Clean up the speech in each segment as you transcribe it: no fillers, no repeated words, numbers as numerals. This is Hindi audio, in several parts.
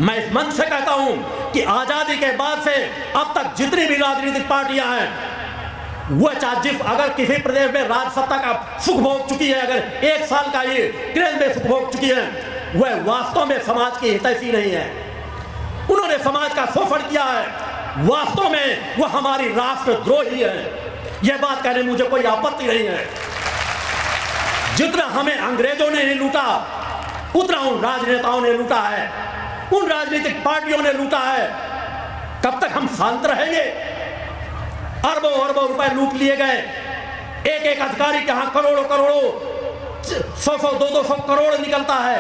मैं इस मंच से कहता हूं कि आजादी के बाद से अब तक जितनी भी राजनीतिक पार्टियां हैं, वह चाहे अगर किसी प्रदेश में राज सत्ता का सुख भोग चुकी है, अगर 1 साल का ये क्रेज में सुख भोग चुकी है, वह वास्तव में समाज की हितैषी नहीं है। उन्होंने समाज का शोषण किया है, वास्तव में वह हमारी राष्ट्रद्रोही है। यह बात कहने मुझे कोई आपत्ति नहीं है। जितना हमें अंग्रेजों ने नहीं लूटा, उतना उन राजनेताओं ने लूटा है, उन राजनीतिक पार्टियों ने लूटा है। कब तक हम शांत रहेंगे? अरबों अरबों रुपए लूट लिए गए। एक एक अधिकारी के यहाँ करोड़ों करोड़ों, 100 200 करोड़ निकलता है।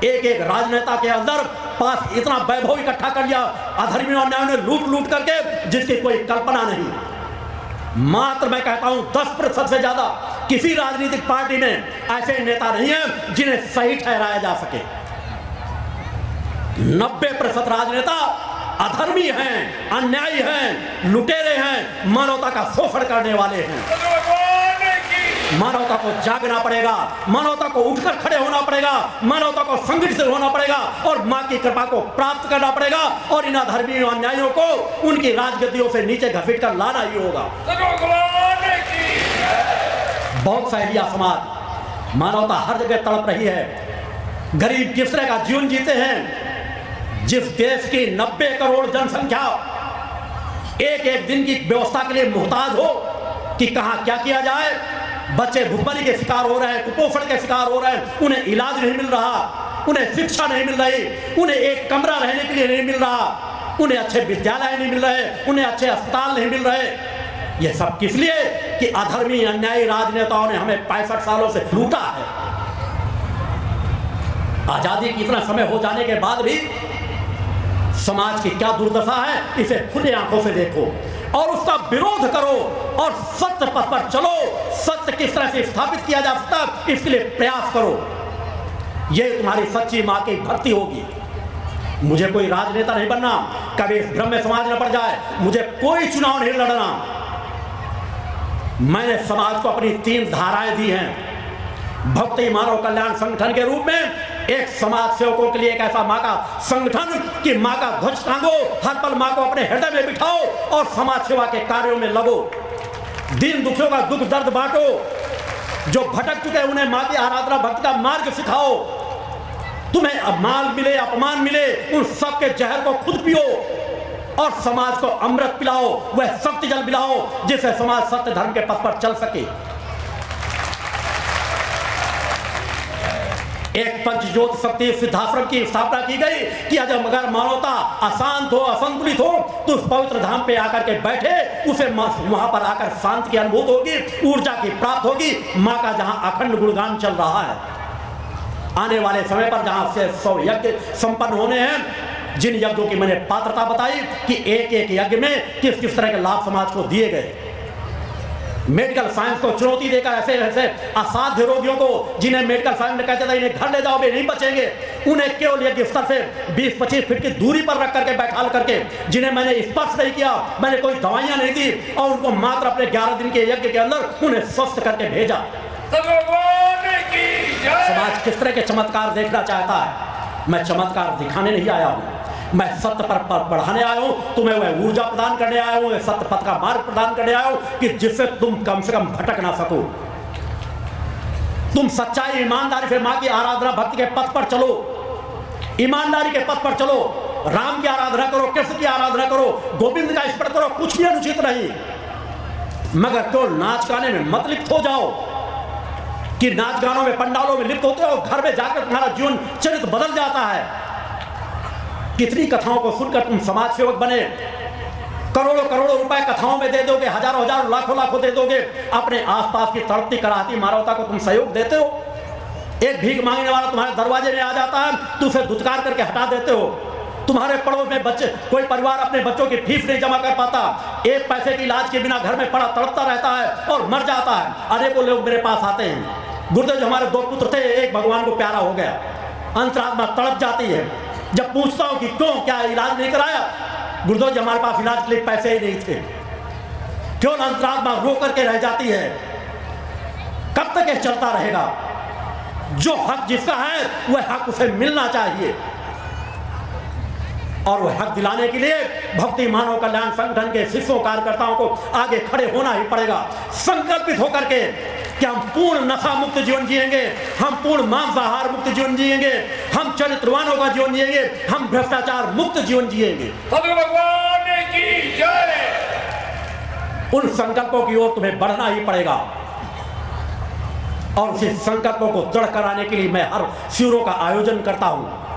एक एक राजनेता के अंदर पास इतना वैभव इकट्ठा कर लिया अधर्मियों अन्यायों ने लूट लूट करके, जिसकी कोई कल्पना नहीं। मात्र मैं कहता हूं 10% से ज्यादा किसी राजनीतिक पार्टी में ऐसे नेता नहीं है जिन्हें सही ठहराया जा सके। 90% राजनेता अधर्मी हैं, अन्यायी हैं, लुटेरे हैं, मानवता का शोषण करने वाले हैं। मानवता को जागना पड़ेगा, मानवता को उठकर खड़े होना पड़ेगा, मानवता को संगठित होना पड़ेगा और मां की कृपा को प्राप्त करना पड़ेगा और इन अधर्मियों अन्यायियों को उनकी राजगद्दियों से नीचे घसीट कर लाना ही होगा। बहुत सहेलिया समाज, मानवता हर जगह तड़प रही है। गरीब किस तरह का जीवन जीते हैं? जिस देश की 90 करोड़ जनसंख्या एक एक दिन की व्यवस्था के लिए मुहताज हो कि कहां क्या किया जाए। बच्चे भुखमरी के शिकार हो रहे हैं, कुपोषण के शिकार हो रहे हैं, उन्हें इलाज नहीं मिल रहा, उन्हें शिक्षा नहीं मिल रही, उन्हें एक कमरा रहने के लिए नहीं मिल रहा, उन्हें अच्छे विद्यालय नहीं मिल रहे, उन्हें अच्छे अस्पताल नहीं मिल रहे। यह सब किस लिए? कि अधर्मी अन्यायी राजनेताओं ने हमें 65 सालों से लूटा है। आजादी की इतना समय हो जाने के बाद भी समाज की क्या दुर्दशा है, इसे खुली आंखों से देखो और उसका विरोध करो और सत्य पथ पर चलो। सत्य किस तरह से स्थापित किया जा सकता है, इसके लिए प्रयास करो। यह तुम्हारी सच्ची मां की भक्ति होगी। मुझे कोई राजनेता नहीं बनना, कभी इस भ्रम में समाज न पड़ जाए। मुझे कोई चुनाव नहीं लड़ना। मैंने समाज को अपनी 3 धाराएं दी हैं। भक्ति मानव कल्याण संगठन के रूप में एक समाज सेवकों के लिए एक ऐसा मां का संगठन कि मां का ध्वज टांगो, हर पल मां को अपने हृदय में बिठाओ और समाज सेवा के कार्यों में लगो। दीन दुखियों का दुख दर्द बांटो, जो भटक चुके हैं उन्हें मां की आराधना भक्ति का मार्ग सिखाओ। तुम्हें अपमान मिले अपमान मिले, उन सब के जहर को खुद पियो और समाज को अमृत पिलाओ, वह सत्य जल पिलाओ जिससे समाज सत्य धर्म के पथ पर चल सके। एक पंचज्योत शक्ति सिद्धाश्रम की स्थापना की गई कि अगर मानवता अशांत हो, असंतुलित हो, तो उस पवित्र धाम पे आकर के बैठे, उसे वहां पर आकर शांति की अनुभूति होगी, ऊर्जा की प्राप्त होगी। मां का जहां अखंड गुणगान चल रहा है, आने वाले समय पर जहां से 100 यज्ञ संपन्न होने हैं, जिन यज्ञों की मैंने पात्रता बताई कि एक एक यज्ञ में किस किस तरह के लाभ समाज को दिए गए। मेडिकल साइंस को चुनौती देकर ऐसे ऐसे असाध्य रोगियों को, जिन्हें मेडिकल साइंस में कहते थे इन्हें घर ले जाओ, वे नहीं बचेंगे, उन्हें केवल एक स्तर से 20-25 फीट की दूरी पर रख करके बैठा करके, जिन्हें मैंने स्पर्श नहीं किया, मैंने कोई दवाइयां नहीं दी और उनको मात्र अपने 11 दिन के यज्ञ के अंदर उन्हें स्वस्थ करके भेजा। समाज किस तरह के चमत्कार देखना चाहता है। मैं चमत्कार दिखाने नहीं आया हूं, मैं सत्य पर बढ़ाने आया हूं, तुम्हें वह ऊर्जा प्रदान करने आया हूं, सत्य पथ का मार्ग प्रदान करने आया हूं कि जिससे तुम कम से कम भटक ना सको। तुम सच्चाई ईमानदारी से मां की आराधना भक्ति के पथ पर चलो, ईमानदारी के पथ पर चलो, राम की आराधना करो, कृष्ण की आराधना करो, गोविंद का स्मरण करो, कुछ भी अनुचित नहीं, मगर तो नाच गाने में मत लिप्त हो जाओ कि नाच गानों में पंडालों में लिप्त होते हो, घर में जाकर तुम्हारा जीवन चरित्र बदल जाता है। कितनी कथाओं को सुनकर तुम समाज सेवक बने, करोड़ों करोड़ों रुपए कथाओं में दे दोगे, हजारों हजारों लाखों लाखों दे दोगे, अपने आसपास की तड़पती कराहती मानवता को तुम सहयोग देते हो। एक भीख मांगने वाला तुम्हारे दरवाजे में आ जाता है, तो उसे धुतकार करके हटा देते हो। तुम्हारे पड़ोस में बच्चे, कोई परिवार अपने बच्चों की फीस नहीं जमा कर पाता, 1 पैसे की इलाज के बिना घर में पड़ा तड़पता रहता है और मर जाता है। अनेकों लोग मेरे पास आते हैं, गुरुदेव जी हमारे 2 पुत्र थे, एक भगवान को प्यारा हो गया, अंतरात्मा तड़प जाती है। जब पूछता हूं कि क्यों, क्या इलाज नहीं कराया, गुरुदेव जी हमारे पास इलाज के लिए पैसे ही नहीं थे। क्यों अंतरात्मा रो करके रह जाती है। कब तक यह चलता रहेगा? जो हक जिसका है वह हक उसे मिलना चाहिए। और वो हक दिलाने के लिए भक्ति मानव कल्याण संगठन के शिष्यों कार्यकर्ताओं को आगे खड़े होना ही पड़ेगा, संकल्पित होकर के कि हम पूर्ण नशा मुक्त जीवन जिएंगे, हम पूर्ण मांसाहार मुक्त जीवन जिएंगे, हम चरित्रवानों का जीवन जिएंगे, हम भ्रष्टाचार मुक्त जीवन जिएंगे। सद्गुरु भगवान की जय। उन संकल्पों की ओर तुम्हें बढ़ना ही पड़ेगा और उसी संकल्पों को दृढ़ कराने के लिए मैं हर शिविरों का आयोजन करता हूं।